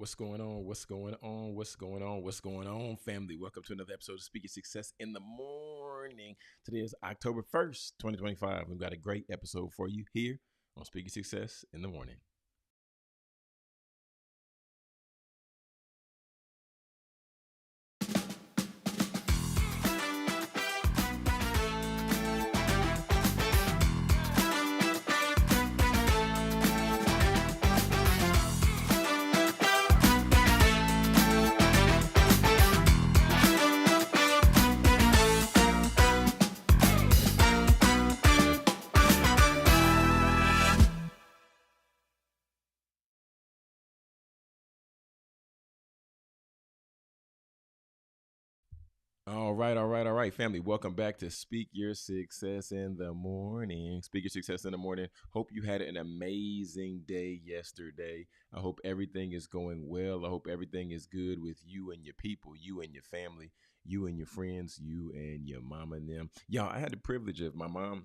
What's going on? What's going on? What's going on? What's going on, family? Welcome to another episode of Speaking Success in the Morning. Today is October 1st, 2025. We've got a great episode for you here on Speaking Success in the Morning. All right, family. Welcome back to Speak Your Success in the Morning. Speak Your Success in the Morning. Hope you had an amazing day yesterday. I hope everything is going well. I hope everything is good with you and your people, you and your family, you and your friends, you and your mama and them. Y'all, I had the privilege of my mom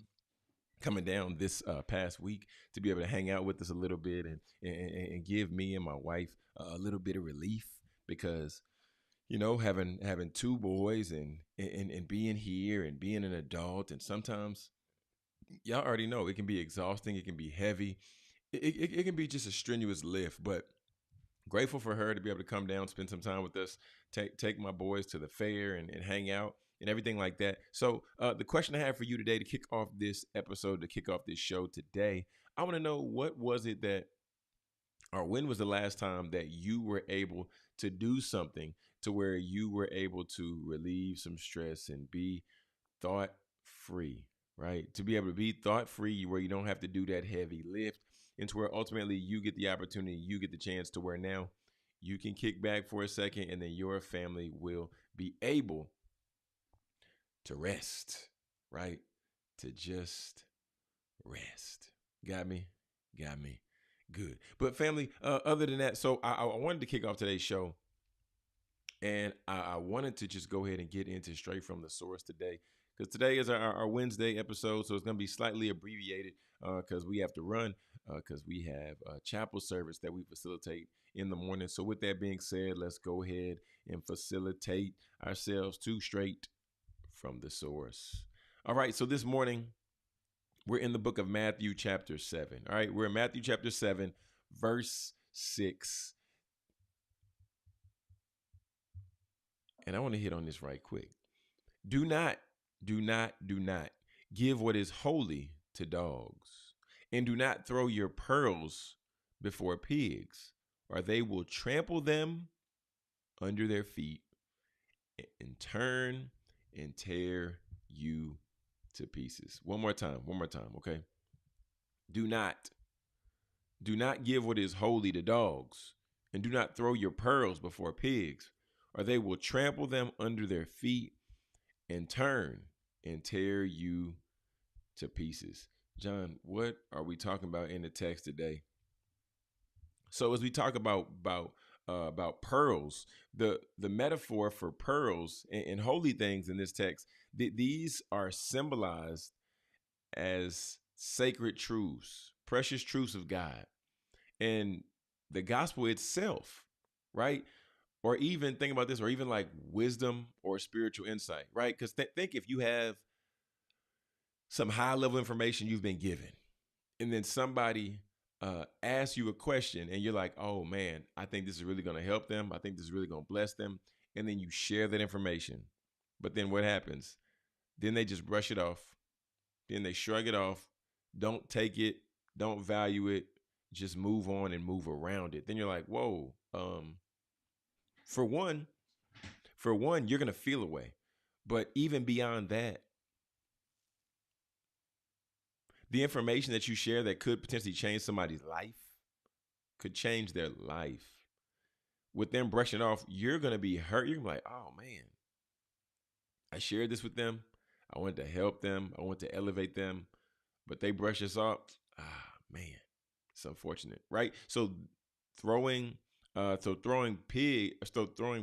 coming down this past week to be able to hang out with us a little bit and give me and my wife a little bit of relief because having two boys and being here and being an adult, and sometimes y'all already know it can be exhausting, it can be heavy, it can be just a strenuous lift. But grateful for her to be able to come down, spend some time with us, take my boys to the fair and hang out and everything like that. So the question I have for you today to kick off this episode, to kick off this show today, I want to know, what was it that, or when was the last time that you were able to do something to where you were able to relieve some stress and be thought free, right? To be able to be thought free where you don't have to do that heavy lift, and to where ultimately you get the opportunity, you get the chance to where now you can kick back for a second and then your family will be able to rest, right? To just rest. Got me? Got me. Good. But family, other than that, so I wanted to kick off today's show, and I wanted to just go ahead and get into straight from the source today, because today is our Wednesday episode, so it's going to be slightly abbreviated because we have to run, because we have a chapel service that we facilitate in the morning. So with that being said, let's go ahead and facilitate ourselves to straight from the source. All right, so this morning, we're in the book of Matthew chapter 7. All right, we're in Matthew chapter 7, verse 6. And I want to hit on this right quick. Do not give what is holy to dogs, and do not throw your pearls before pigs, or they will trample them under their feet and turn and tear you to pieces. One more time, okay? Do not give what is holy to dogs, and do not throw your pearls before pigs, or they will trample them under their feet and turn and tear you to pieces. John, what are we talking about in the text today? So as we talk about pearls, the metaphor for pearls and holy things in this text, these are symbolized as sacred truths, precious truths of God, and the gospel itself, right? Or even think about this, or even like wisdom or spiritual insight, right? Because think if you have some high level information you've been given, and then somebody asks you a question and you're like, oh man, I think this is really going to help them. I think this is really going to bless them. And then you share that information. But then what happens? Then they just brush it off. Then they shrug it off. Don't take it. Don't value it. Just move on and move around it. Then you're like, whoa. For one, you're going to feel away. But even beyond that, the information that you share that could potentially change somebody's life could change their life. With them brushing it off, you're going to be hurt. You're going to be like, oh man, I shared this with them. I wanted to help them. I want to elevate them, but they brush us off. Ah, man, it's unfortunate, right? So throwing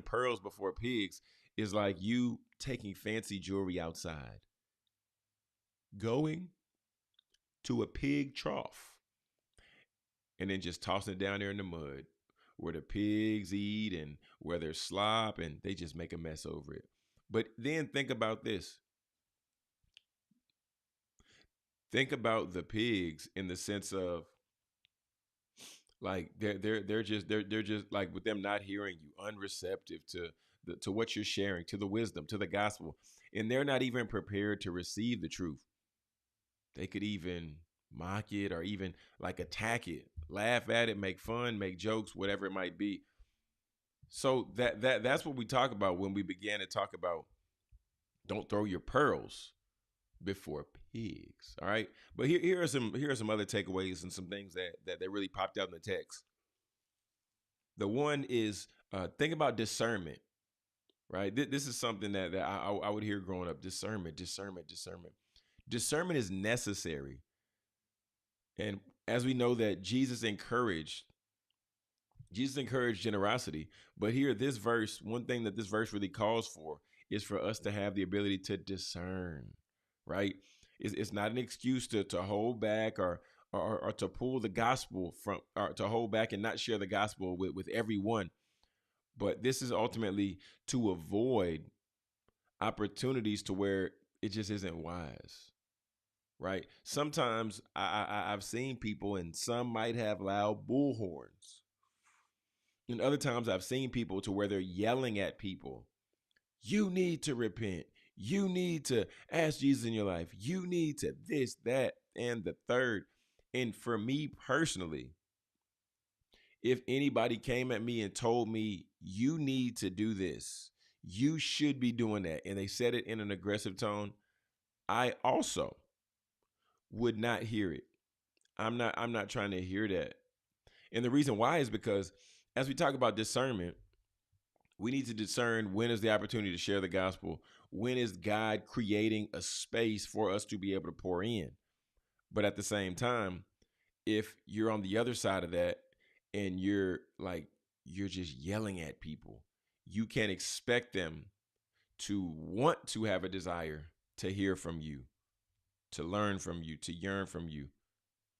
pearls before pigs is like you taking fancy jewelry outside, going to a pig trough, and then just tossing it down there in the mud, where the pigs eat and where there's slop, and they just make a mess over it. But then think about this. Think about the pigs in the sense of like they're just like with them not hearing you, unreceptive to what you're sharing, to the wisdom, to the gospel, and they're not even prepared to receive the truth. They could even mock it or even like attack it, laugh at it, make fun, make jokes, whatever it might be. So that's what we talk about when we began to talk about don't throw your pearls before pigs. All right. But here are some other takeaways and some things that really popped out in the text. The one is think about discernment. Right. This is something that I would hear growing up. Discernment. Discernment is necessary. And as we know that Jesus encouraged generosity. But here, this verse, one thing that this verse really calls for is for us to have the ability to discern, right? It's not an excuse to hold back or to pull the gospel from, or to hold back and not share the gospel with everyone. But this is ultimately to avoid opportunities to where it just isn't wise, right? Sometimes I've seen people, and some might have loud bullhorns. And other times I've seen people to where they're yelling at people. You need to repent. You need to ask Jesus in your life. You need to this, that, and the third. And for me personally, if anybody came at me and told me, you need to do this, you should be doing that, and they said it in an aggressive tone, I also would not hear it. I'm not trying to hear that. And the reason why is because as we talk about discernment, we need to discern when is the opportunity to share the gospel, when is God creating a space for us to be able to pour in. But at the same time, if you're on the other side of that and you're just yelling at people, you can't expect them to want to have a desire to hear from you, to learn from you, to yearn from you.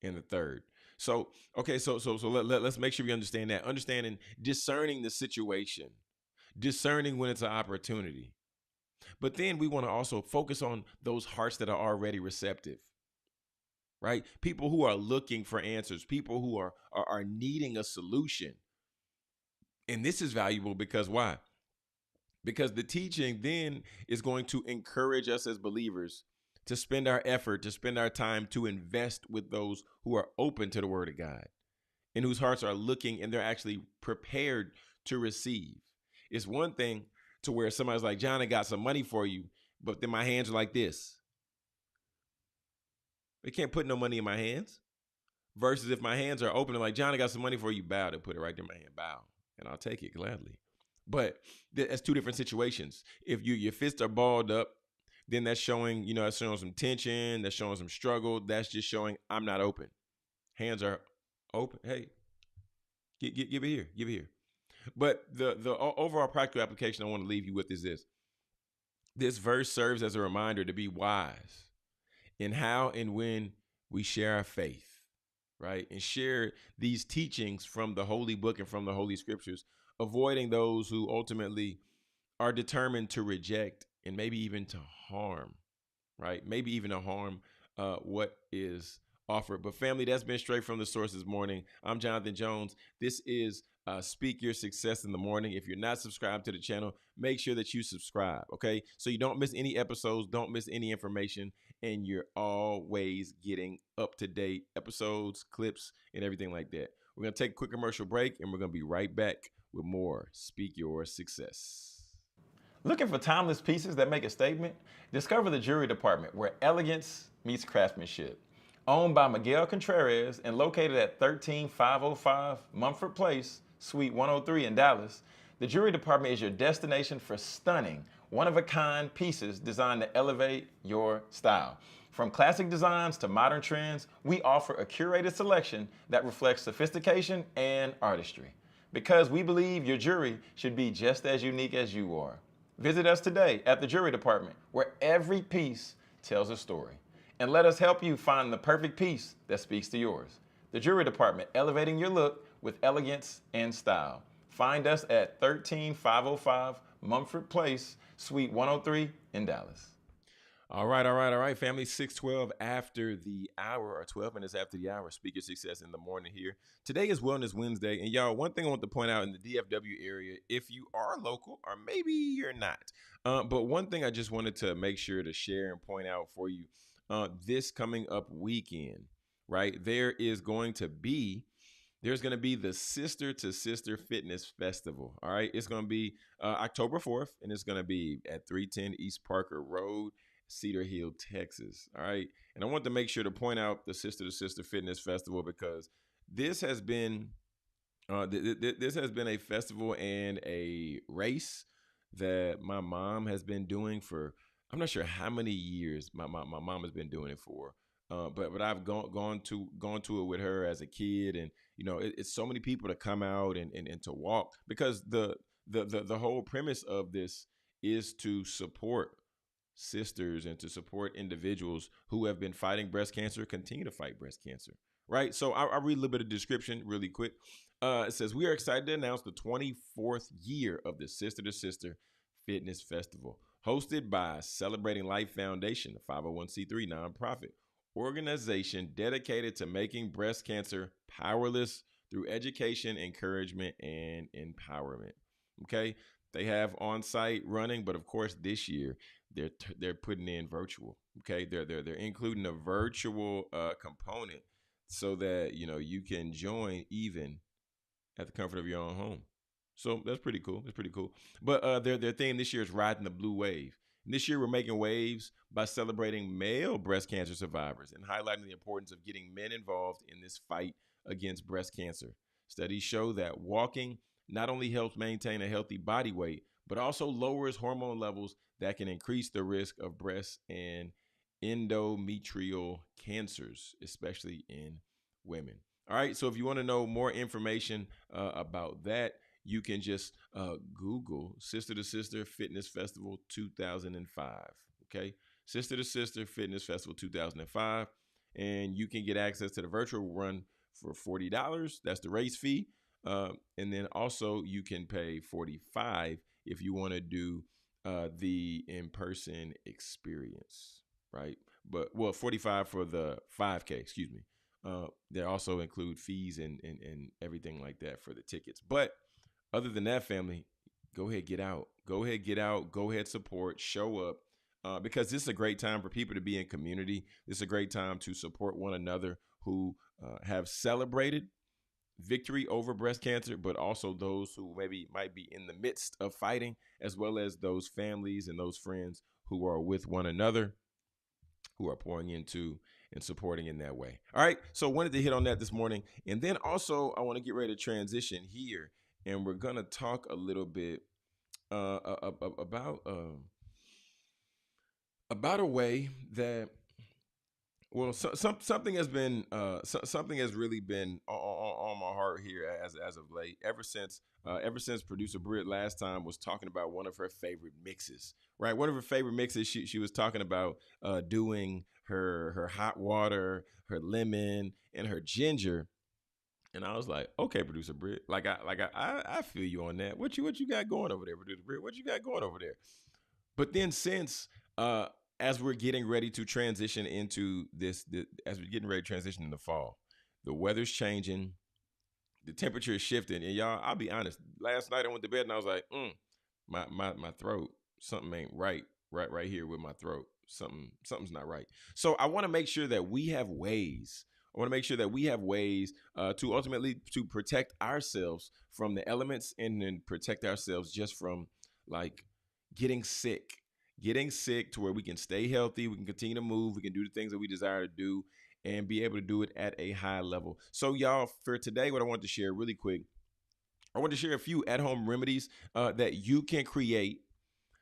And the third. So, okay, so let's make sure we understand that. Understanding, discerning the situation, discerning when it's an opportunity. But then we want to also focus on those hearts that are already receptive, right? People who are looking for answers, people who are needing a solution. And this is valuable because why? Because the teaching then is going to encourage us as believers to spend our effort, to spend our time, to invest with those who are open to the word of God and whose hearts are looking and they're actually prepared to receive. It's one thing to where somebody's like, John, I got some money for you, but then my hands are like this. They can't put no money in my hands. Versus if my hands are open and like, John, I got some money for you, bow, to put it right in my hand, bow, and I'll take it gladly. But that's two different situations. If your fists are balled up, then that's showing, that's showing some tension. That's showing some struggle. That's just showing I'm not open. Hands are open. Hey, give it here. Give it here. But the overall practical application I want to leave you with is this. This verse serves as a reminder to be wise in how and when we share our faith, right? And share these teachings from the Holy Book and from the Holy Scriptures, avoiding those who ultimately are determined to reject and maybe even to harm, right? Maybe even to harm what is offered. But family, that's been straight from the source this morning. I'm Jonathan Jones. This is Speak Your Success in the Morning. If you're not subscribed to the channel, make sure that you subscribe, okay? So you don't miss any episodes, don't miss any information, and you're always getting up-to-date episodes, clips, and everything like that. We're going to take a quick commercial break, and we're going to be right back with more Speak Your Success. Looking for timeless pieces that make a statement? Discover the Jewelry Department, where elegance meets craftsmanship. Owned by Miguel Contreras and located at 13505 Mumford Place, Suite 103 in Dallas, the Jewelry Department is your destination for stunning, one-of-a-kind pieces designed to elevate your style. From classic designs to modern trends, we offer a curated selection that reflects sophistication and artistry. Because we believe your jewelry should be just as unique as you are. Visit us today at the Jewelry Department, where every piece tells a story. And let us help you find the perfect piece that speaks to yours. The Jewelry Department, elevating your look with elegance and style. Find us at 13505 Mumford Place, Suite 103 in Dallas. All right, family. 6:12 after the hour, or 12 minutes after the hour. Speaker Success in the morning here. Today is Wellness Wednesday. And y'all, one thing I want to point out in the DFW area, if you are local, or maybe you're not, but one thing I just wanted to make sure to share and point out for you this coming up weekend, right? There's going to be the Sister to Sister Fitness Festival. All right. It's going to be October 4th, and it's going to be at 310 East Parker Road, Cedar Hill, Texas. All right. And I want to make sure to point out the Sister to Sister Fitness Festival because this has been this has been a festival and a race that my mom has been doing for, I'm not sure how many years my mom has been doing it for. But I've gone to it with her as a kid, and it's so many people to come out and to walk because the whole premise of this is to support sisters and to support individuals who have been fighting breast cancer, continue to fight breast cancer. Right. So I'll read a little bit of description really quick. It says, we are excited to announce the 24th year of the Sister to Sister Fitness Festival, hosted by Celebrating Life Foundation, a 501c3 nonprofit organization dedicated to making breast cancer powerless through education, encouragement, and empowerment. Okay. They have on-site running, but of course this year they're putting in virtual. Okay. They're including a virtual component so that you can join even at the comfort of your own home. So that's pretty cool. That's pretty cool. But their theme this year is riding the blue wave. And this year we're making waves by celebrating male breast cancer survivors and highlighting the importance of getting men involved in this fight against breast cancer. Studies show that walking not only helps maintain a healthy body weight, but also lowers hormone levels that can increase the risk of breast and endometrial cancers, especially in women. All right. So if you want to know more information about that, you can just Google Sister to Sister Fitness Festival 2005. Okay. Sister to Sister Fitness Festival 2005. And you can get access to the virtual run for $40. That's the race fee. And then also you can pay $45 if you want to do the in-person experience, right? But 45 for the 5K, excuse me. They also include fees and everything like that for the tickets. But other than that, family, go ahead, get out. Go ahead, support, show up. Because this is a great time for people to be in community. This is a great time to support one another who have celebrated victory over breast cancer, but also those who maybe might be in the midst of fighting, as well as those families and those friends who are with one another, who are pouring into and supporting in that way. All right. So wanted to hit on that this morning. And then also I want to get ready to transition here. And we're going to talk a little bit about a way that, well, something has been something has really been on my heart here as of late. Ever since producer Britt last time was talking about one of her favorite mixes, right? One of her favorite mixes. She was talking about doing her hot water, her lemon, and her ginger. And I was like, okay, producer Britt, I feel you on that. What you got going over there, producer Britt? What you got going over there? But then since as we're getting ready to transition into as we're getting ready to transition in the fall, the weather's changing, the temperature is shifting, and y'all, I'll be honest. Last night I went to bed and I was like, my throat, something ain't right here with my throat. Something's not right. So I want to make sure that we have ways. I want to make sure that we have ways to ultimately to protect ourselves from the elements and then protect ourselves just from like getting sick to where we can stay healthy, we can continue to move, we can do the things that we desire to do and be able to do it at a high level. So y'all, for today, what I want to share really quick, I want to share a few at-home remedies that you can create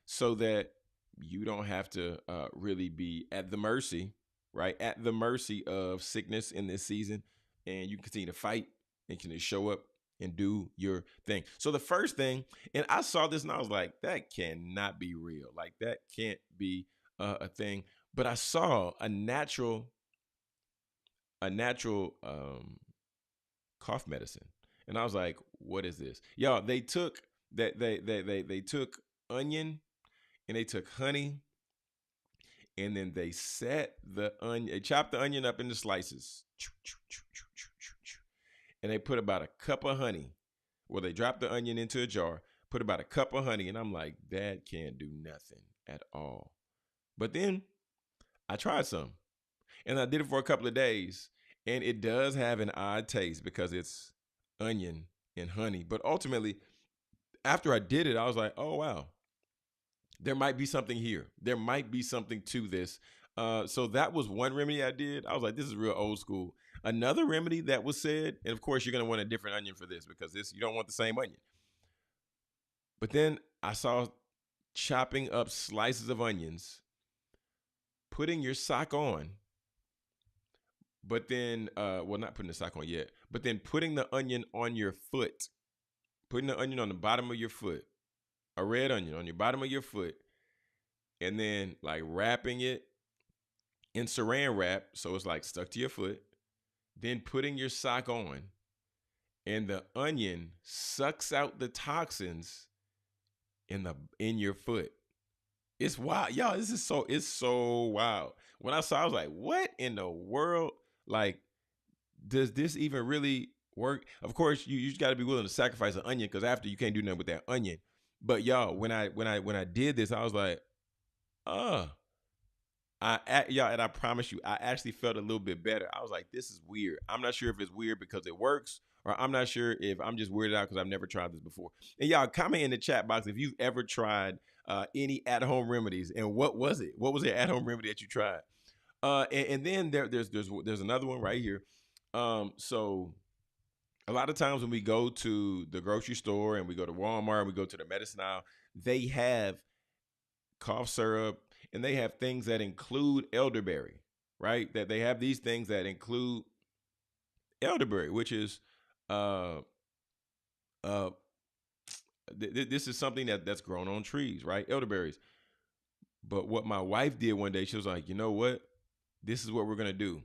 so that you don't have to really be at the mercy, right? At the mercy of sickness in this season, and you can continue to fight and can show up and do your thing. So the first thing, and I saw this and I was like, that cannot be real. Like that can't be a thing. But I saw a natural cough medicine. And I was like, what is this? Y'all, they took that they took onion and they took honey and then they set the onion, they chopped the onion up into slices. And they put about a cup of honey. Well, they dropped the onion into a jar, put about a cup of honey, and I'm like, that can't do nothing at all. But then I tried some and I did it for a couple of days. And it does have an odd taste because it's onion and honey. But ultimately, after I did it, I was like, oh, wow, there might be something here. There might be something to this. So that was one remedy I did. I was like, this is real old school. Another remedy that was said, and of course, you're going to want a different onion for this because this you don't want the same onion. But then I saw chopping up slices of onions, putting your sock on, but then, well, not putting the sock on yet, but then putting the onion on your foot, putting the onion on the bottom of your foot, a red onion on your bottom of your foot, and then like wrapping it in saran wrap so it's like stuck to your foot, then putting your sock on, and the onion sucks out the toxins in your foot. It's wild. Y'all, it's so wild. When I saw, I was like, what in the world? Like, does this even really work? Of course, you just got to be willing to sacrifice an onion because after you can't do nothing with that onion. But y'all, when I did this, I was like, uh, y'all, and I promise you, I actually felt a little bit better. I was like, this is weird. I'm not sure if it's weird because it works, or I'm not sure if I'm just weirded out because I've never tried this before. And y'all, comment in the chat box if you've ever tried any at-home remedies, and what was it? What was the at-home remedy that you tried? And then there's another one right here. So a lot of times when we go to the grocery store and we go to Walmart and we go to the medicine aisle, they have cough syrup and they have things that include elderberry, right? That they have these things that include elderberry, which is uh uh this is something that's grown on trees, right? Elderberries. But what my wife did one day, she was like, you know what? This is what we're gonna do.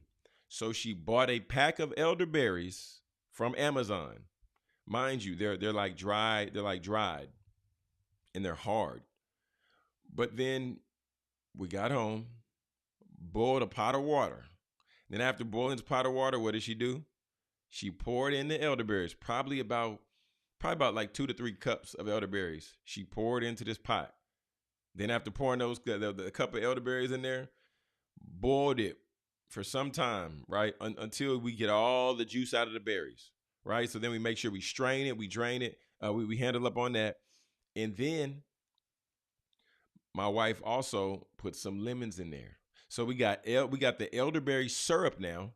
So she bought a pack of elderberries from Amazon. Mind you, they're like dried and they're hard. But then we got home, boiled a pot of water. Then after boiling this pot of water, what did she do? She poured in the elderberries, probably about like 2 to 3 cups of elderberries. She poured into this pot. Then after pouring the cup of elderberries in there, boiled it for some time, right? Until we get all the juice out of the berries, right? So then we make sure we strain it, we drain it, we handle up on that. And then my wife also put some lemons in there. So we got the elderberry syrup now.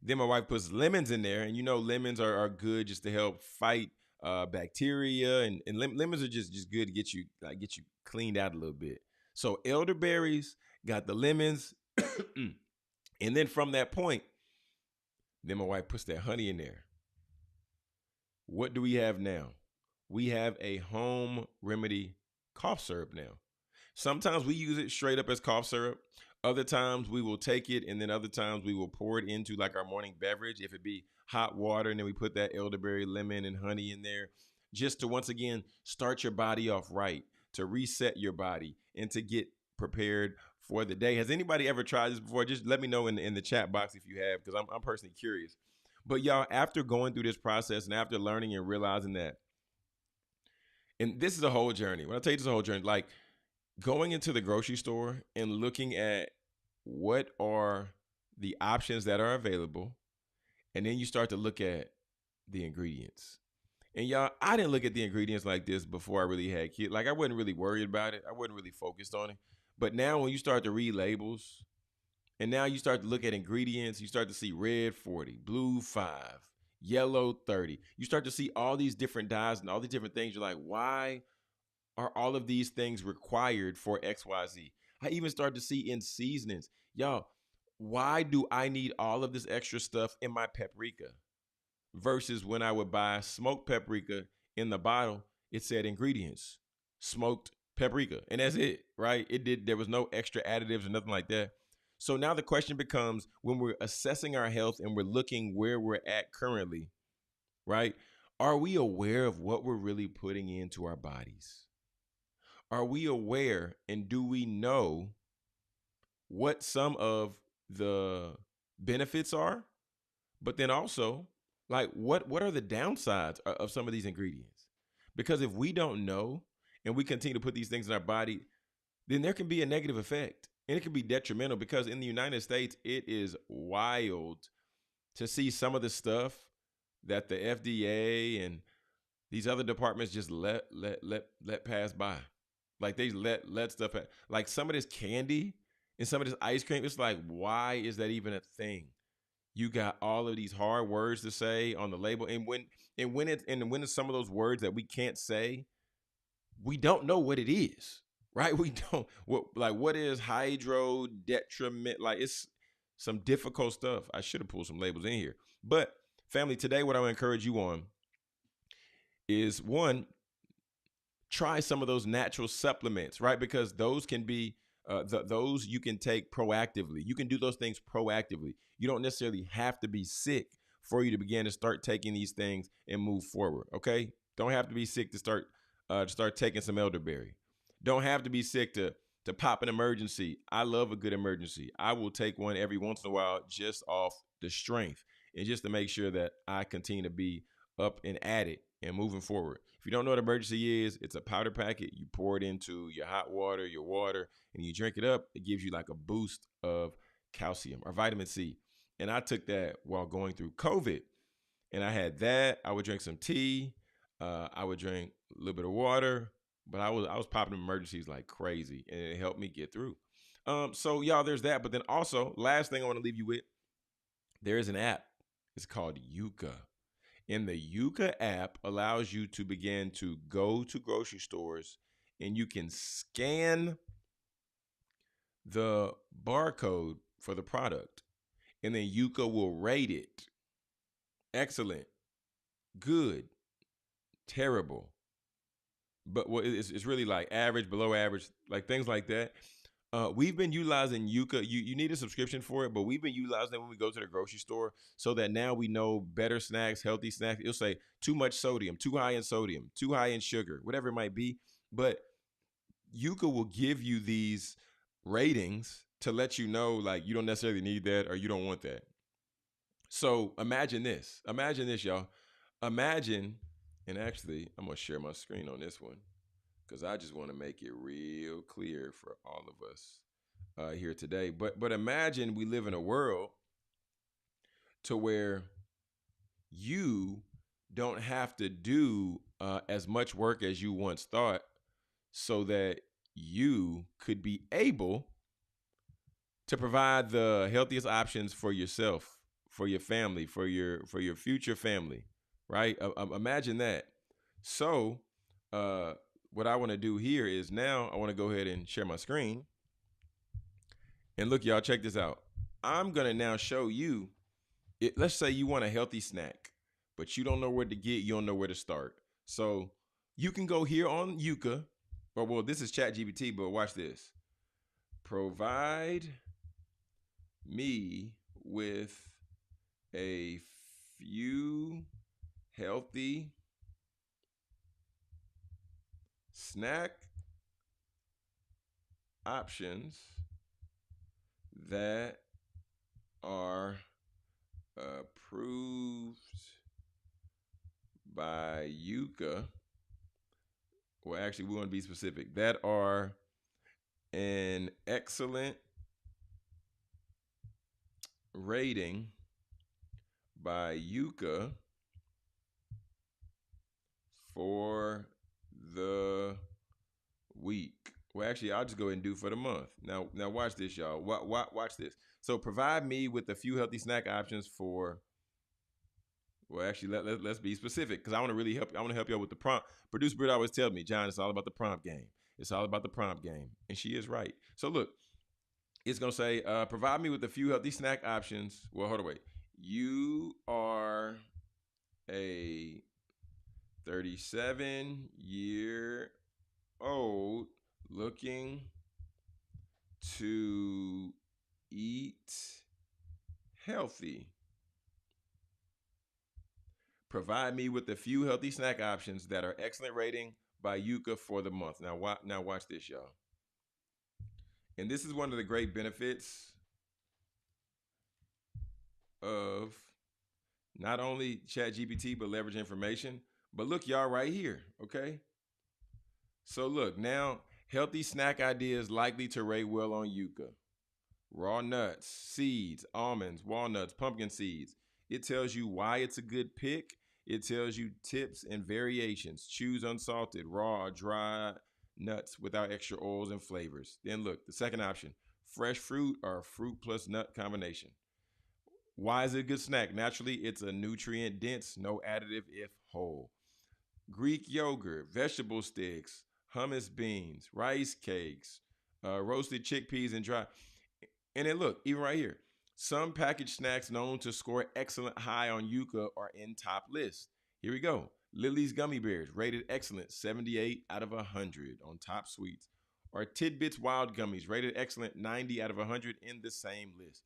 Then my wife puts lemons in there, and you know lemons are good just to help fight bacteria, and lemons are just good to get you cleaned out a little bit. So elderberries got the lemons, and then from that point, then my wife puts that honey in there. What do we have now? We have a home remedy cough syrup now. Sometimes we use it straight up as cough syrup. Other times we will take it, and then other times we will pour it into like our morning beverage. If it be hot water, and then we put that elderberry, lemon, and honey in there, just to once again start your body off right, to reset your body, and to get prepared for the day. Has anybody ever tried this before? Just let me know in the chat box if you have, because I'm personally curious. But y'all, after going through this process and after learning and realizing that, and this is a whole journey. When I tell you this is a whole journey, like going into the grocery store and looking at what are the options that are available, and then you start to look at the ingredients. And y'all, I didn't look at the ingredients like this before I really had kids. Like I wasn't really worried about it. I wasn't really focused on it. But now when you start to read labels, and now you start to look at ingredients, you start to see red 40, blue 5, yellow 30. You start to see all these different dyes and all these different things. You're like, why are all of these things required for XYZ? I even started to see in seasonings. Y'all, why do I need all of this extra stuff in my paprika? Versus when I would buy smoked paprika in the bottle, it said ingredients, smoked paprika. And that's it, right? There was no extra additives or nothing like that. So now the question becomes, when we're assessing our health and we're looking where we're at currently, right? Are we aware of what we're really putting into our bodies? Are we aware and do we know what some of the benefits are? But then also, like what are the downsides of some of these ingredients? Because if we don't know and we continue to put these things in our body, then there can be a negative effect. And it can be detrimental because in the United States, it is wild to see some of the stuff that the FDA and these other departments just let pass by. Like they let stuff like some of this candy and some of this ice cream. It's like, why is that even a thing? You got all of these hard words to say on the label, and when it's some of those words that we can't say, we don't know what it is, right? We don't what is hydro detriment? Like it's some difficult stuff. I should have pulled some labels in here, but family, today what I would encourage you on is one, try some of those natural supplements, right? Because those can be those you can take proactively. You can do those things proactively. You don't necessarily have to be sick for you to begin to start taking these things and move forward. Okay, don't have to be sick to start taking some elderberry. Don't have to be sick to pop an emergency. I love a good emergency. I will take one every once in a while just off the strength and just to make sure that I continue to be up and at it and moving forward. If you don't know what emergency is, it's a powder packet. You pour it into your hot water, your water, and you drink it up. It gives you like a boost of calcium or vitamin C. And I took that while going through COVID. And I had that. I would drink some tea. I would drink a little bit of water. But I was popping emergencies like crazy, and it helped me get through. So y'all, there's that. But then also, last thing I want to leave you with, there is an app. It's called Yuka. And the Yuka app allows you to begin to go to grocery stores and you can scan the barcode for the product. And then Yuka will rate it excellent, good, terrible. But it's really like average, below average, like things like that. We've been utilizing Yuka. You need a subscription for it, but we've been utilizing it when we go to the grocery store so that now we know better snacks, healthy snacks. It'll say too much sodium, too high in sodium, too high in sugar, whatever it might be. But Yuka will give you these ratings to let you know like you don't necessarily need that or you don't want that. So imagine this. Imagine this, y'all. Imagine, and actually, I'm gonna share my screen on this one because I just want to make it real clear for all of us here today. But imagine we live in a world to where you don't have to do as much work as you once thought, so that you could be able to provide the healthiest options for yourself, for your family, for your future family, right? Imagine that. So, what I want to do here is now I want to go ahead and share my screen. And look, y'all, check this out. I'm gonna now show you. Let's say you want a healthy snack, but you don't know where to get. You don't know where to start. So you can go here on Yuka, or well, this is ChatGPT, but watch this. Provide me with a few healthy snack options that are approved by Yuka. Well, actually, we want to be specific. That are an excellent rating by Yuka for the week. Well, actually, I'll just go ahead and do for the month. Now watch this, y'all. Watch this. So provide me with a few healthy snack options for. Well, actually, let's be specific because I want to really help. I want to help you out with the prompt. Producer Britt always tells me, John, it's all about the prompt game. It's all about the prompt game, and she is right. So look, it's gonna say, provide me with a few healthy snack options. Well, hold on, wait. You are a 37-year-old looking to eat healthy. Provide me with a few healthy snack options that are excellent rating by Yuka for the month. Now watch this, y'all. And this is one of the great benefits of not only ChatGPT but leverage information. But look, y'all, right here, okay? So look, now healthy snack ideas likely to rate well on Yuka. Raw nuts, seeds, almonds, walnuts, pumpkin seeds. It tells you why it's a good pick. It tells you tips and variations. Choose unsalted, raw, or dry nuts without extra oils and flavors. Then look, the second option, fresh fruit or fruit plus nut combination. Why is it a good snack? Naturally, it's a nutrient dense, no additive if whole. Greek yogurt, vegetable sticks, hummus beans, rice cakes, roasted chickpeas and dry. And then look, even right here, some packaged snacks known to score excellent high on Yuka are in top lists. Here we go. Lily's gummy bears rated excellent, 78 out of 100 on top sweets. Or Tidbits wild gummies rated excellent, 90 out of 100 in the same list.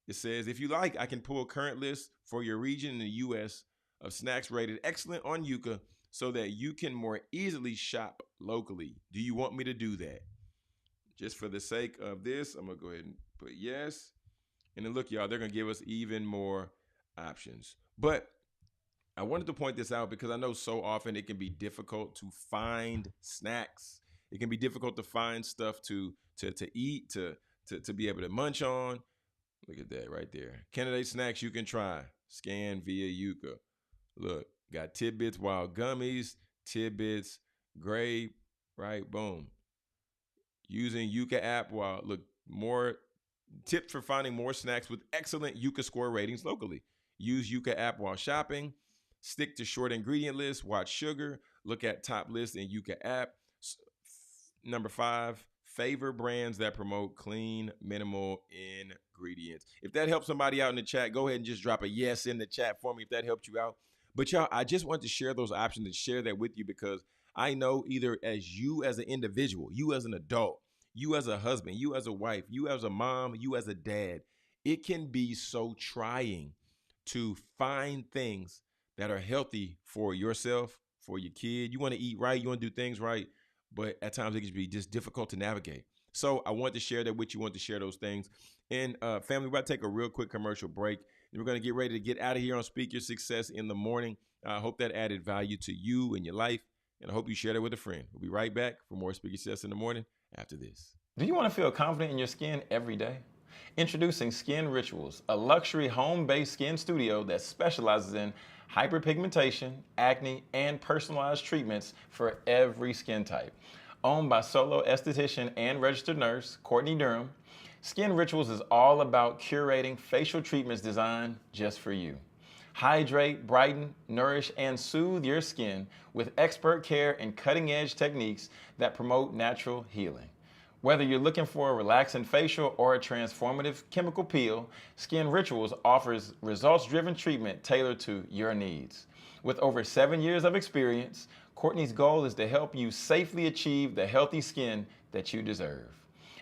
It says, if you like, I can pull a current list for your region in the U.S. of snacks rated excellent on Yuka so that you can more easily shop locally. Do you want me to do that? Just for the sake of this, I'm going to go ahead and put yes. And then look, y'all, they're going to give us even more options. But I wanted to point this out because I know so often it can be difficult to find snacks. It can be difficult to find stuff to eat, to be able to munch on. Look at that right there. Candidate snacks you can try. Scan via Yuka. Look, got Tidbits wild gummies, Tidbits grape, right? Boom. Using Yuka app while look more tips for finding more snacks with excellent Yuka score ratings locally. Use Yuka app while shopping. Stick to short ingredient lists. Watch sugar. Look at top lists in Yuka app. Number 5, favor brands that promote clean, minimal ingredients. If that helps somebody out in the chat, go ahead and just drop a yes in the chat for me if that helped you out. But y'all, I just want to share those options and share that with you because I know either as you as an individual, you as an adult, you as a husband, you as a wife, you as a mom, you as a dad, it can be so trying to find things that are healthy for yourself, for your kid. You want to eat right, you want to do things right, but at times it can be just difficult to navigate. So I want to share that with you, want to share those things. And family, we're about to take a real quick commercial break. And we're going to get ready to get out of here on Speak Your Success in the Morning. I hope that added value to you and your life. And I hope you share that with a friend. We'll be right back for more Speak Your Success in the Morning after this. Do you want to feel confident in your skin every day? Introducing Skin Rituals, a luxury home-based skin studio that specializes in hyperpigmentation, acne, and personalized treatments for every skin type. Owned by solo esthetician and registered nurse Courtney Durham, Skin Rituals is all about curating facial treatments designed just for you. Hydrate, brighten, nourish, and soothe your skin with expert care and cutting-edge techniques that promote natural healing. Whether you're looking for a relaxing facial or a transformative chemical peel, Skin Rituals offers results-driven treatment tailored to your needs. With over 7 years of experience, Courtney's goal is to help you safely achieve the healthy skin that you deserve.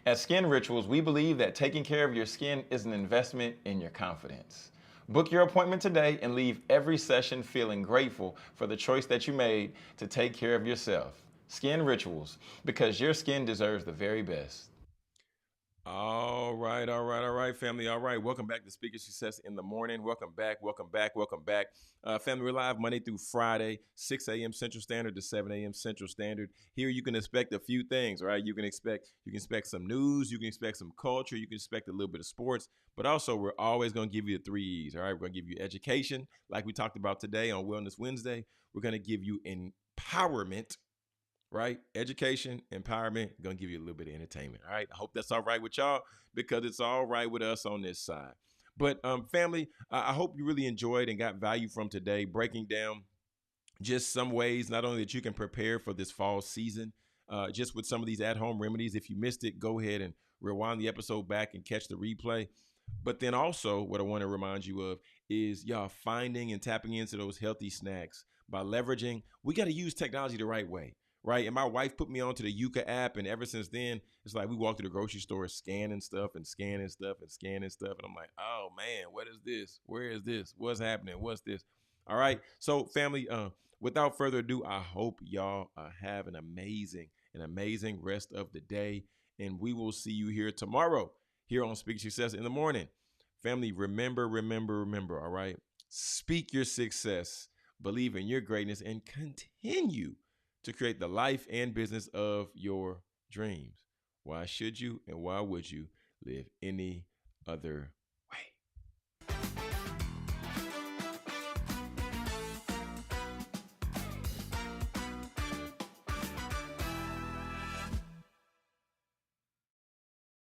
At Skin Rituals, we believe that taking care of your skin is an investment in your confidence. Book your appointment today and leave every session feeling grateful for the choice that you made to take care of yourself. Skin Rituals, because your skin deserves the very best. All right, family. All right, welcome back to Speaker Success in the Morning. Welcome back. Family, we're live Monday through Friday, 6 a.m. Central Standard to 7 a.m. Central Standard. Here you can expect a few things, right? You can expect some news, you can expect some culture, you can expect a little bit of sports, but also we're always going to give you the 3 E's, all right? We're going to give you education, like we talked about today on Wellness Wednesday. We're going to give you empowerment, right? Education, empowerment, gonna give you a little bit of entertainment. All right. I hope that's all right with y'all because it's all right with us on this side. But family, I hope you really enjoyed and got value from today, breaking down just some ways not only that you can prepare for this fall season, just with some of these at-home remedies. If you missed it, go ahead and rewind the episode back and catch the replay. But then also what I want to remind you of is y'all finding and tapping into those healthy snacks by leveraging. We got to use technology the right way. Right. And my wife put me onto the Yuka app. And ever since then, it's like we walk to the grocery store scanning stuff. And I'm like, oh, man, what is this? Where is this? What's happening? What's this? All right. So, family, without further ado, I hope y'all have an amazing rest of the day. And we will see you here tomorrow here on Speak Success in the Morning. Family, remember, all right? Speak your success, believe in your greatness, and continue to create the life and business of your dreams. Why should you and why would you live any other